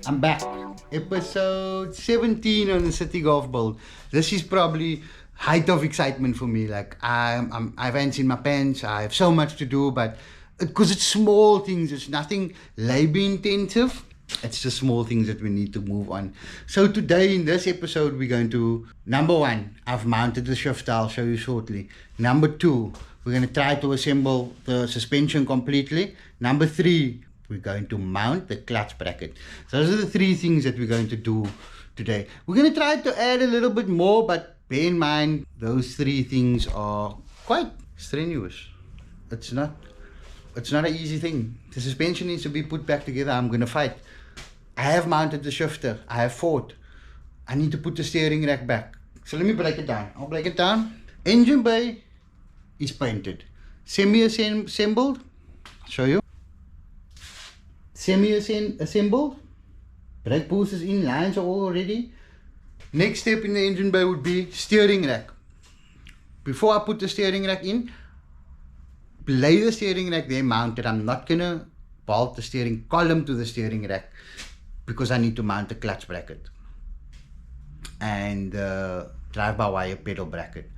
I'm back. Episode 17 on the Citi Golf build. This is probably height of excitement for me. Like I have hands in my pants. I have so much to do, but because it's small things, it's nothing labor intensive. It's just small things that we need to move on. So today in this episode, we're going to, number one, I've mounted the shifter. I'll show you shortly. Number two, we're going to try to assemble the suspension completely. Number three, we're going to mount the clutch bracket. So those are the three things that we're going to do today. We're going to try to add a little bit more, but bear in mind, those three things are quite strenuous. It's not an easy thing. The suspension needs to be put back together. I'm going to fight. I have mounted the shifter. I have fought. I need to put the steering rack back. So let me break it down. I'll break it down. Engine bay is painted. Semi-assembled. I'll show you. Semi-assembled. Brake boosters in, lines are all ready. Next step in the engine bay would be steering rack. Before I put the steering rack in, lay the steering rack there mounted. I'm not gonna bolt the steering column to the steering rack because I need to mount the clutch bracket and drive-by-wire pedal bracket.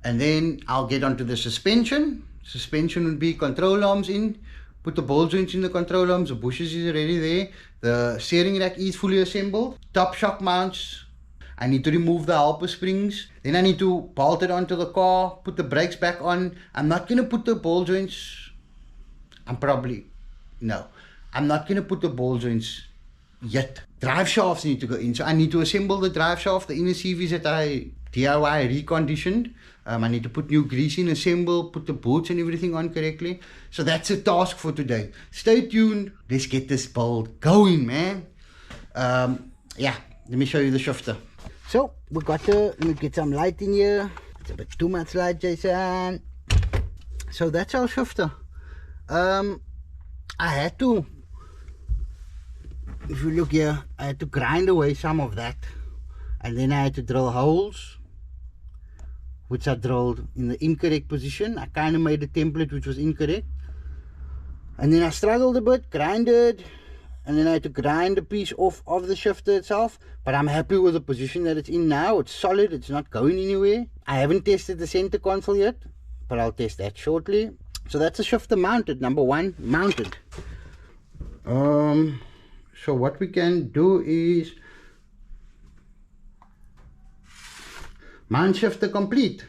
And then I'll get onto the suspension. Suspension would be control arms in. Put the ball joints in the control arms, the bushes is already there. The steering rack is fully assembled. Top shock mounts. I need to remove the helper springs. Then I need to bolt it onto the car, put the brakes back on. I'm not going to put the ball joints. I'm not going to put the ball joints yet. Drive shafts need to go in. So I need to assemble the drive shaft, the inner CVs that I DIY reconditioned. I need to put new grease in, assemble, put the bolts and everything on correctly. So that's a task for today. Stay tuned. Let's get this build going, man. Yeah, let me show you the shifter. So we got let me get some light in here. It's a bit too much light, Jason. So that's our shifter. I had to, if you look here, I had to grind away some of that. And then I had to drill holes, which I drilled in the incorrect position. I kind of made a template which was incorrect. And then I struggled a bit, grinded, and then I had to grind a piece off of the shifter itself. But I'm happy with the position that it's in now. It's solid, it's not going anywhere. I haven't tested the center console yet, but I'll test that shortly. So that's the shifter mounted, number one, mounted. So what we can do is mount shifter complete.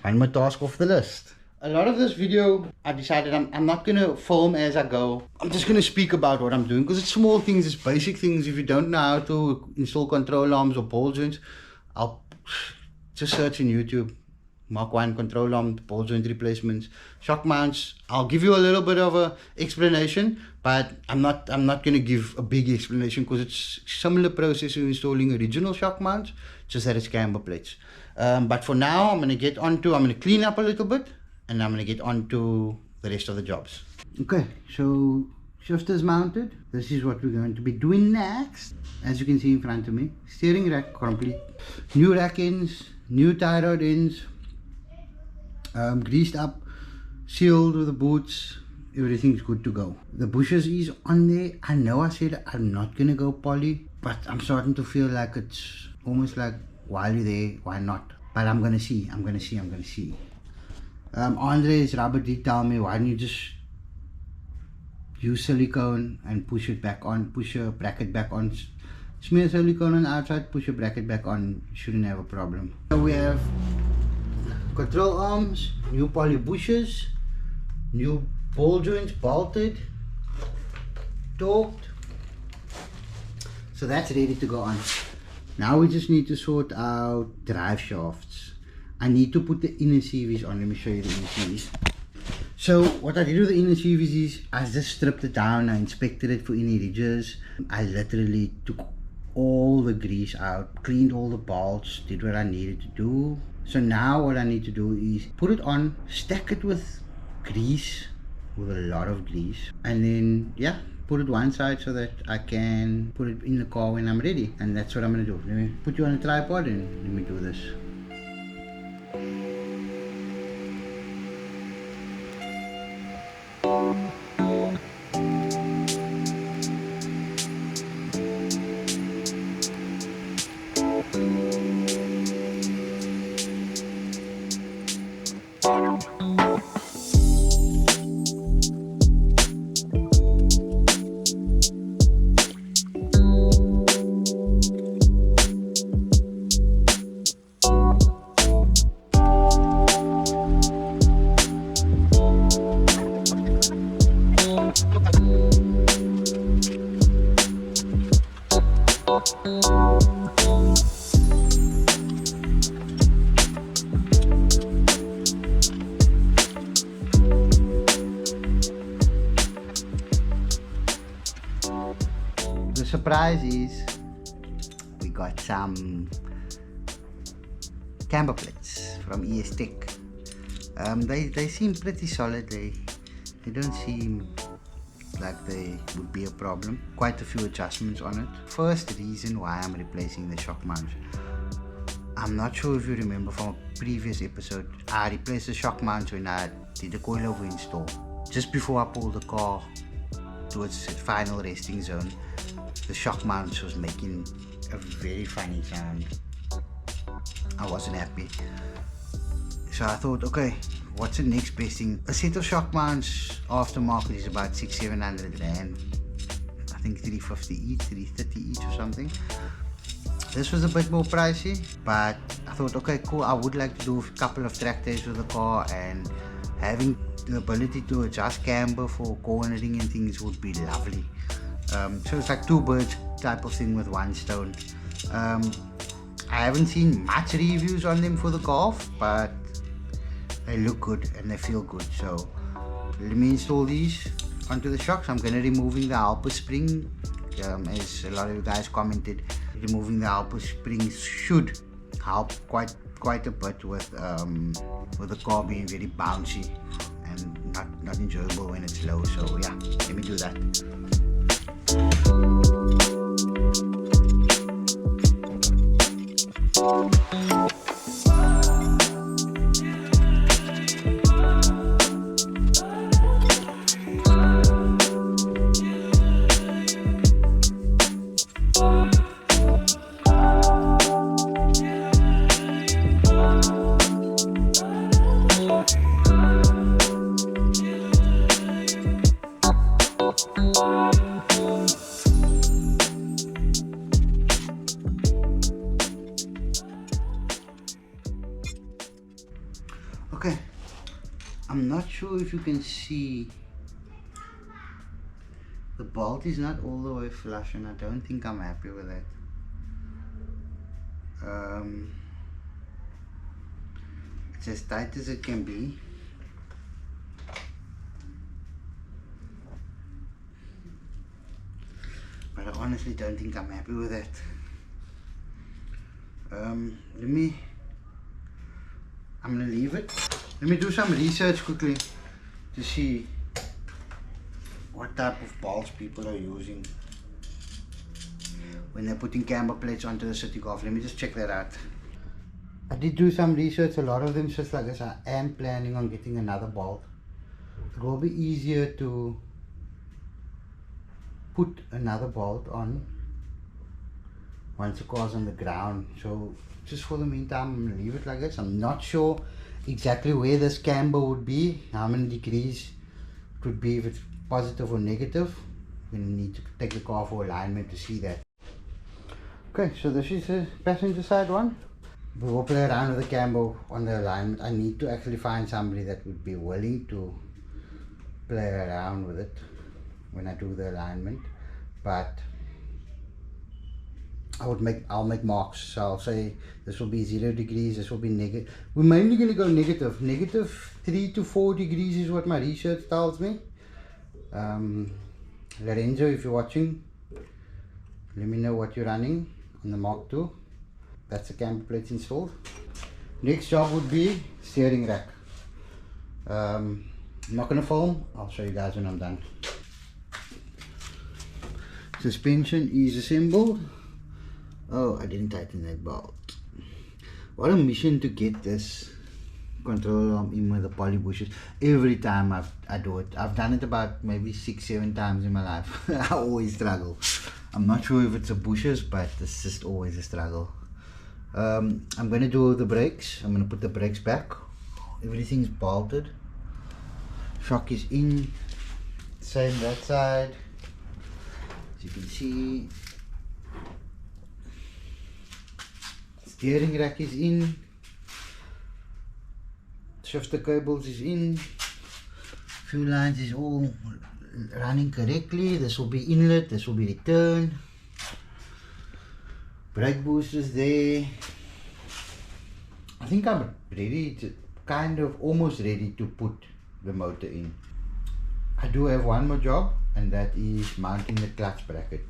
One more task off the list. A lot of this video, I decided I'm not going to film as I go. I'm just going to speak about what I'm doing because it's small things, it's basic things. If you don't know how to install control arms or ball joints, I'll just search in YouTube. MK1 control arm, ball joint replacements, shock mounts. I'll give you a little bit of a explanation, but I'm not going to give a big explanation because it's similar process to installing original shock mounts, just that it's camber plates. But for now, I'm going to clean up a little bit, and I'm going to get on to the rest of the jobs. Okay, so shifter's mounted. This is what we're going to be doing next. As you can see in front of me, steering rack complete, new rack ends, new tie rod ends, greased up, sealed with the boots. Everything's good to go. The bushes is on there. I know I said I'm not gonna go poly, but I'm starting to feel like it's almost like, while you're there, why not? But I'm gonna see. Andre's rubber did tell me, why don't you just use silicone and push it back on, push a bracket back on, smear silicone on the outside, push a bracket back on, shouldn't have a problem. So we have control arms, new poly bushes, new ball joints bolted, torqued. So that's ready to go on. Now we just need to sort out drive shafts. I need to put the inner CVs on. Let me show you the inner CVs. So what I did with the inner CVs is I just stripped it down. I inspected it for any ridges. I literally took all the grease out, cleaned all the bolts, did what I needed to do. So now what I need to do is put it on, stack it with grease, with a lot of grease, and then yeah, put it one side so that I can put it in the car when I'm ready. And that's what I'm gonna do. Let me put you on a tripod and let me do this. The surprise is we got some camber plates from ESTech. They seem pretty solid. They don't seem like they would be a problem. Quite a few adjustments on it. First reason why I'm replacing the shock mounts. I'm not sure if you remember from a previous episode, I replaced the shock mounts when I did the coilover install. Just before I pulled the car towards its final resting zone, the shock mounts was making a very funny sound. I wasn't happy. So I thought, okay, what's the next best thing? A set of shock mounts aftermarket is about 600-700 rand. I think 350 each, 330 each or something. This was a bit more pricey, but I thought, okay, cool, I would like to do a couple of track days with the car, and having the ability to adjust camber for cornering and things would be lovely. So it's like two birds type of thing with one stone. I haven't seen much reviews on them for the Golf, but they look good and they feel good. So let me install these onto the shocks. I'm going to removing the helper spring. As a lot of you guys commented, removing the helper spring should help quite a bit with the car being very bouncy and not enjoyable when it's low. So yeah, let me do that. Okay, I'm not sure if you can see, the bolt is not all the way flush and I don't think I'm happy with that. It's as tight as it can be. But I honestly don't think I'm happy with that. I'm gonna leave it. Let me do some research quickly to see what type of bolts people are using when they're putting camber plates onto the Citi Golf. Let me just check that out. I did do some research. A lot of them just like this. I am planning on getting another bolt. It will be easier to put another bolt on once the car's on the ground. So just for the meantime, I'm gonna leave it like this. I'm not sure exactly where this camber would be, how many degrees it would be, if it's positive or negative. We need to take the car for alignment to see that. Okay, so this is the passenger side one. We will play around with the camber on the alignment. I need to actually find somebody that would be willing to play around with it when I do the alignment, but I'll make marks. So I'll say this will be 0 degrees, this will be negative. We're mainly going to go negative. Negative 3 to 4 degrees is what my research tells me. Lorenzo, if you're watching, let me know what you're running on the Mark II. That's the camber plates installed. Next job would be steering rack. I'm not going to film. I'll show you guys when I'm done. Suspension is assembled. Oh, I didn't tighten that bolt. What a mission to get this control arm in with the poly bushes. Every time I do it, I've done it about maybe 6-7 times in my life. I always struggle. I'm not sure if it's the bushes, but it's just always a struggle. I'm going to do the brakes. I'm going to put the brakes back everything's bolted. Shock is in. Same that side. As you can see, steering rack is in. Shifter cables is in. Fuel lines is all running correctly. This will be inlet, this will be return. Brake boosters there. I think I'm ready to, kind of almost ready to put the motor in. I do have one more job, and that is mounting the clutch bracket.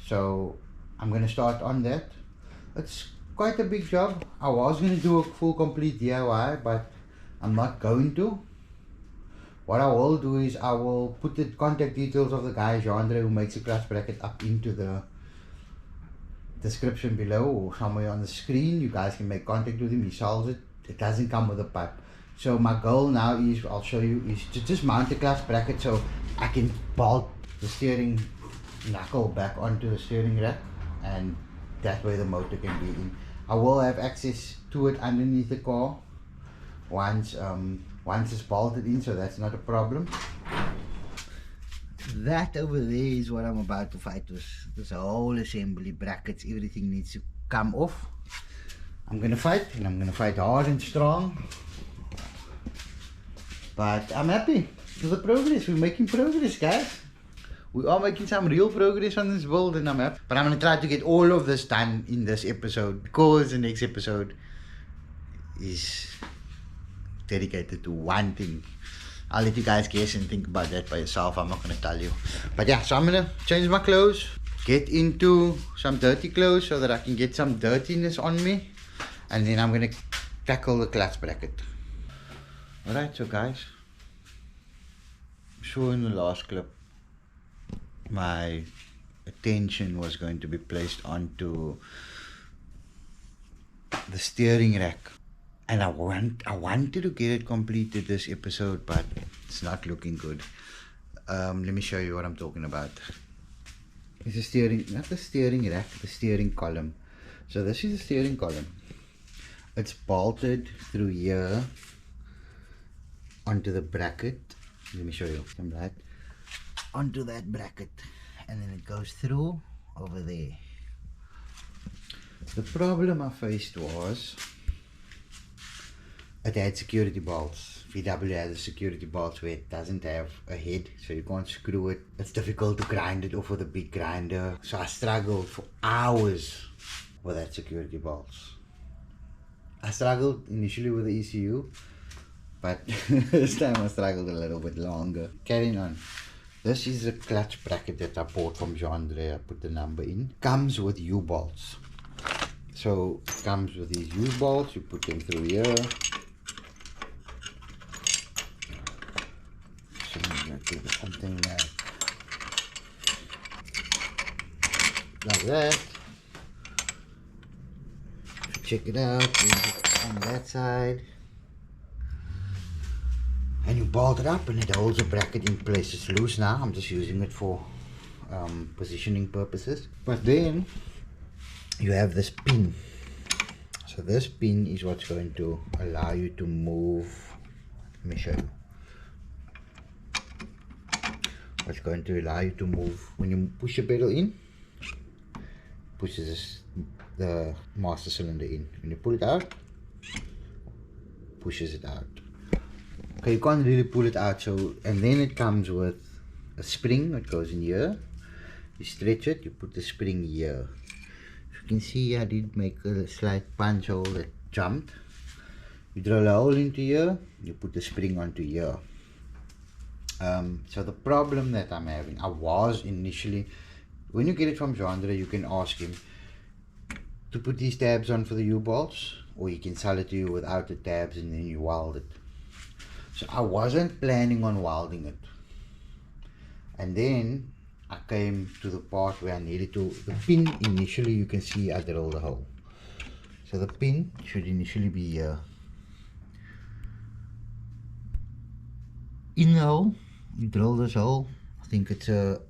So I'm going to start on that. It's quite a big job. I was going to do a full complete DIY, but I'm not going to. What I will do is I will put the contact details of the guy Jandre who makes the clutch bracket up into the description below or somewhere on the screen. You guys can make contact with him. He solves it. It doesn't come with a pipe. So my goal now is, I'll show you, is to just mount the clutch bracket so I can bolt the steering knuckle back onto the steering rack, and that way the motor can be in. I will have access to it underneath the car once it's bolted in, so that's not a problem. That over there is what I'm about to fight with. This whole assembly, brackets, everything needs to come off. I'm gonna fight, and I'm gonna fight hard and strong. But I'm happy with the progress. We're making progress, guys. We are making some real progress on this build, and I'm happy. But I'm gonna try to get all of this done in this episode, because the next episode is dedicated to one thing. I'll let you guys guess and think about that by yourself. I'm not gonna tell you. But yeah, so I'm gonna change my clothes, get into some dirty clothes so that I can get some dirtiness on me, and then I'm gonna tackle the clutch bracket. Alright, so guys, sure, in the last clip my attention was going to be placed onto the steering rack, and I wanted to get it completed this episode, but it's not looking good. Let me show you what I'm talking about. It's the steering, not the steering rack, the steering column. So this is the steering column. It's bolted through here onto the bracket. Let me show you. Come right onto that bracket, and then it goes through over there. The problem I faced was it had security bolts. VW has a security bolts where it doesn't have a head, so you can't screw it. It's difficult to grind it off with a big grinder, so I struggled for hours with that security bolts. I struggled initially with the ECU, but this time I struggled a little bit longer. Carrying on. This is a clutch bracket that I bought from Jandre. I put the number in. Comes with U-bolts. So it comes with these U-bolts. You put them through here. Something like that. Check it out. On that side. And you bolt it up, and it holds the bracket in place. It's loose now. I'm just using it for positioning purposes. But then you have this pin. So this pin is what's going to allow you to move. Let me show you. What's going to allow you to move when you push the pedal in, pushes the master cylinder in. When you pull it out, pushes it out. Okay, you can't really pull it out, so, and then it comes with a spring that goes in here. You stretch it, you put the spring here. As you can see, I did make a slight punch hole that jumped. You drill a hole into here, you put the spring onto here. So the problem that I'm having, I was initially, when you get it from Jandre, you can ask him to put these tabs on for the U-bolts, or he can sell it to you without the tabs and then you weld it. So I wasn't planning on welding it, and then I came to the part where I needed to, the pin initially, you can see I drilled the hole. So the pin should initially be here. In the hole, you drill this hole. I think it's a,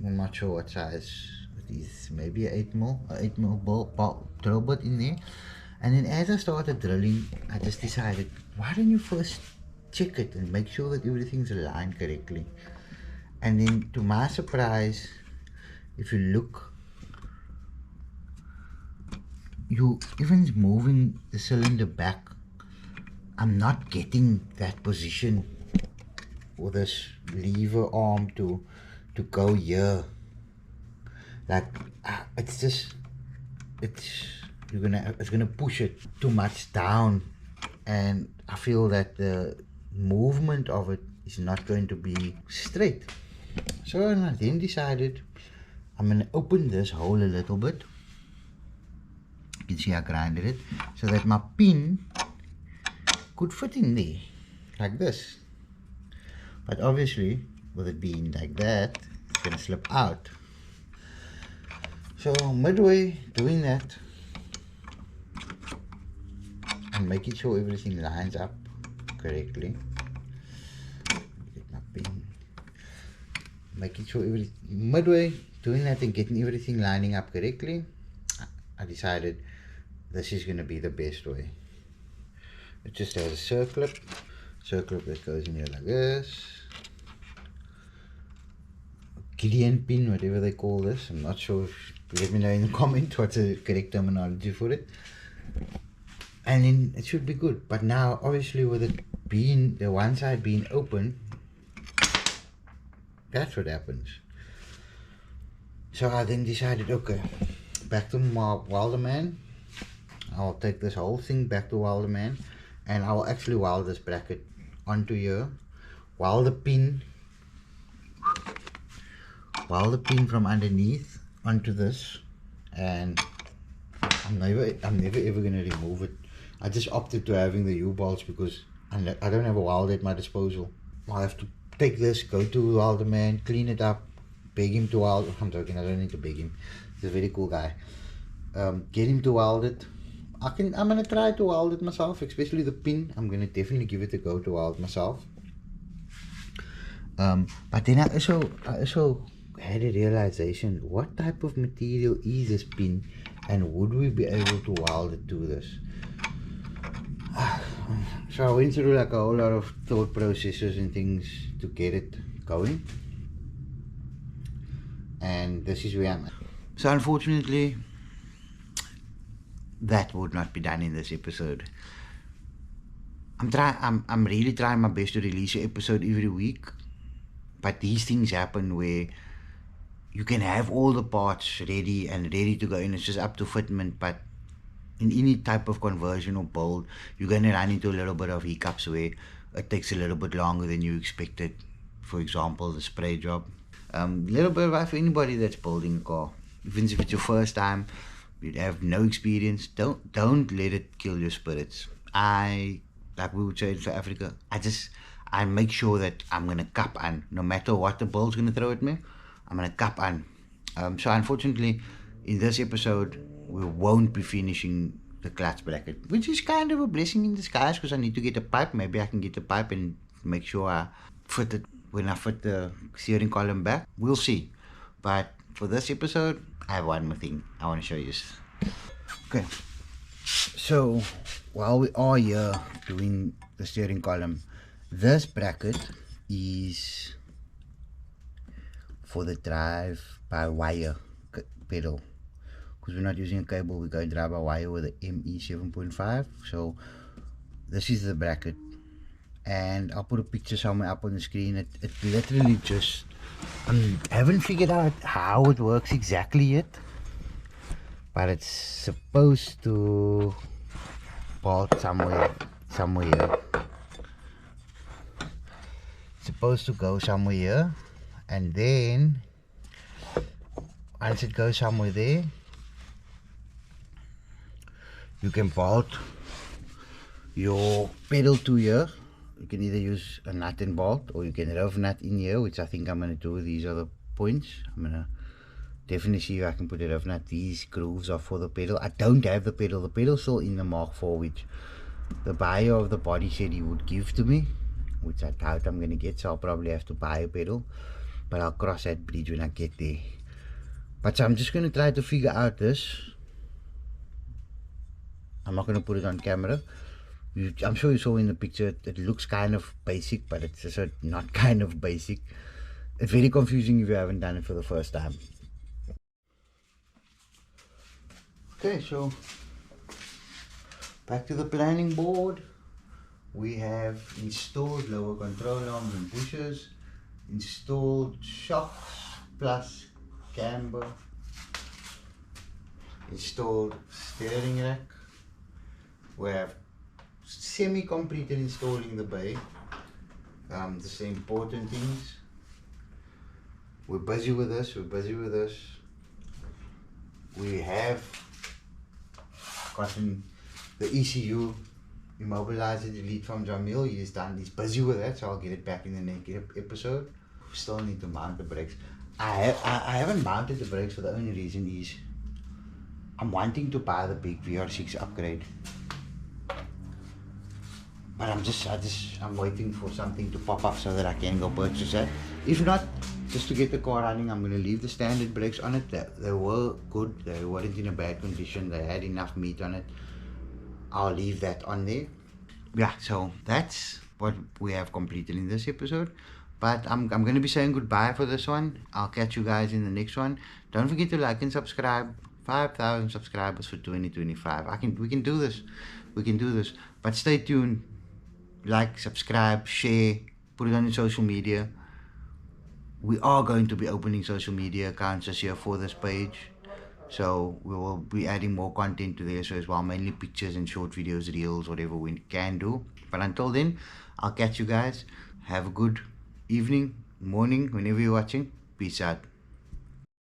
I'm not sure what size it is, maybe an 8mm, drill bit in there. And then as I started drilling, I just decided, why don't you first check it and make sure that everything's aligned correctly. And then to my surprise, if you look, you even moving the cylinder back, I'm not getting that position or this lever arm to go here. Like it's gonna push it too much down, and I feel that the movement of it is not going to be straight. So I then decided I'm gonna open this hole a little bit. You can see I grinded it so that my pin could fit in there like this. But obviously, with it being like that, it's gonna slip out. So midway doing that and making sure everything lines up correctly. Get my pin. Making sure midway doing that and getting everything lining up correctly, I decided this is gonna be the best way. It just has a circlip that goes in here like this. Gideon pin, whatever they call this. I'm not sure. Let me know in the comment what's the correct terminology for it. And then it should be good. But now, obviously, with it being the one side being open, that's what happens. So I then decided, okay, back to my Wilderman. I'll take this whole thing back to Wilderman, and I will actually weld this bracket onto here, weld the pin from underneath onto this, and I'm never ever gonna remove it. I just opted to having the U-bolts because I don't have a weld at my disposal. I have to take this, go to Wilderman, clean it up, beg him to weld. I'm joking, I don't need to beg him. He's a very cool guy. Get him to weld it. I'm gonna try to weld it myself, especially the pin. I'm gonna definitely give it a go to weld myself. But then I also had a realization, what type of material is this pin, and would we be able to weld it to this? So I went through like a whole lot of thought processes and things to get it going, and this is where I'm at. So unfortunately, that would not be done in this episode. I'm really trying my best to release an episode every week, but these things happen where you can have all the parts ready to go in. It's just up to fitment, but in any type of conversion or build, you're going to run into a little bit of hiccups where it takes a little bit longer than you expected. For example, the spray job. Little bit of advice for anybody that's building a car. Even if it's your first time, you have no experience, don't let it kill your spirits. Like we would say in South Africa, I make sure that I'm going to cap on. No matter what the build's going to throw at me, I'm going to cap on. So unfortunately, in this episode, we won't be finishing the clutch bracket, which is kind of a blessing in disguise because I need to get a pipe. Maybe I can get a pipe and make sure I fit it when I fit the steering column back. We'll see. But for this episode, I have one more thing I want to show you. Okay. So while we are here doing the steering column, this bracket is for the drive by wire pedal. Because we're not using a cable, we're going drive by wire with the ME7.5. So this is the bracket, and I'll put a picture somewhere up on the screen. It literally just, I haven't figured out how it works exactly yet, but it's supposed to bolt somewhere here. It's supposed to go somewhere here, and then once it goes somewhere there, you can bolt your pedal to here. You can either use a nut and bolt, or you can rough nut in here, which I think I'm going to do. These are the points. I'm going to definitely see if I can put a rough nut. These grooves are for the pedal. I don't have the pedal. The pedal's still in the Mark IV, which the buyer of the body said he would give to me, which I doubt I'm going to get, so I'll probably have to buy a pedal. But I'll cross that bridge when I get there. But so I'm just going to try to figure out this. I'm not going to put it on camera. I'm sure you saw in the picture, it looks kind of basic, but it's just not kind of basic. It's very confusing if you haven't done it for the first time. Okay, so back to the planning board. We have installed lower control arms and pushers, installed shocks plus camber, installed steering rack. We have semi-completed installing the bay. This is important things. We're busy with this. We have gotten the ECU immobilizer delete from Jamil. He's busy with that, so I'll get it back in the next episode. We still need to mount the brakes. I haven't mounted the brakes for the only reason is I'm wanting to buy the big VR6 upgrade. But I'm waiting for something to pop up so that I can go purchase that. If not, just to get the car running, I'm going to leave the standard brakes on it. They were good. They weren't in a bad condition. They had enough meat on it. I'll leave that on there. Yeah, so that's what we have completed in this episode. But I'm going to be saying goodbye for this one. I'll catch you guys in the next one. Don't forget to like and subscribe. 5,000 subscribers for 2025. We can do this. We can do this. But stay tuned. Like, subscribe, share, put it on your social media. We are going to be opening social media accounts this year for this page. So we will be adding more content to there as well, mainly pictures and short videos, reels, whatever we can do. But until then, I'll catch you guys. Have a good evening, morning, whenever you're watching. Peace out.